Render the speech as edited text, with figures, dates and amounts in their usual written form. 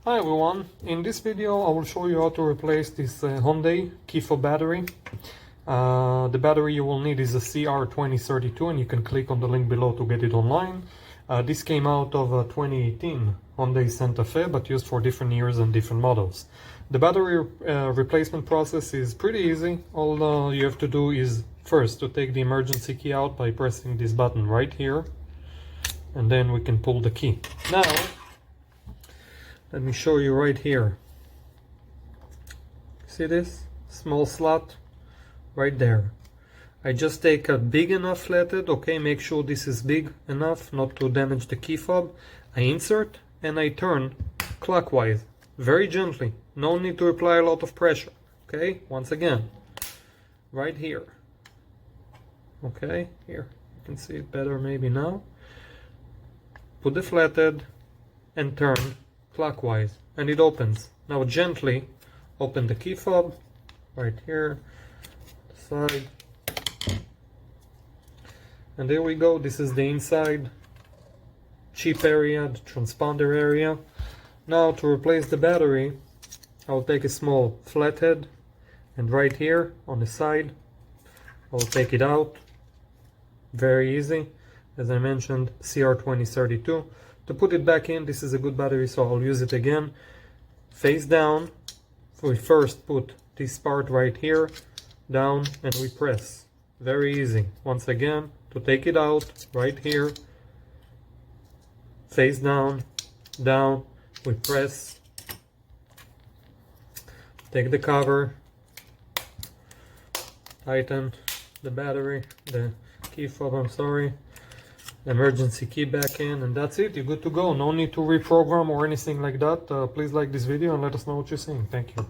Hi everyone, in this video I will show you how to replace this Hyundai key fob battery. The battery you will need is a CR2032 and you can click on the link below to get it online. This came out of a 2018 Hyundai Santa Fe but used for different years and different models. The battery replacement process is pretty easy. All you have to do is first to take the emergency key out by pressing this button right here, and then we can pull the key. Now let me show you right here. See this small slot right there? I just take a big enough flathead, okay, make sure this is big enough not to damage the key fob. I insert and I turn clockwise, very gently, no need to apply a lot of pressure, okay? Once again, right here, okay, here, you can see it better maybe now. Put the flathead and turn clockwise and it opens. Now gently open the key fob right here, side, and there we go. This is the inside chip area, the transponder area. Now to replace the battery, I'll take a small flathead and right here on the side I'll take it out. Very easy, as I mentioned, CR2032. To put it back in, this is a good battery, so I'll use it again. Face down, we first put this part right here, down, and we press. Very easy. Once again, to take it out, right here, face down, down, we press. Take the cover, tighten the battery, the key fob, I'm sorry. Emergency key back in, and that's it. You're good to go. No need to reprogram or anything like that. Please like this video and let us know what you're seeing. Thank you.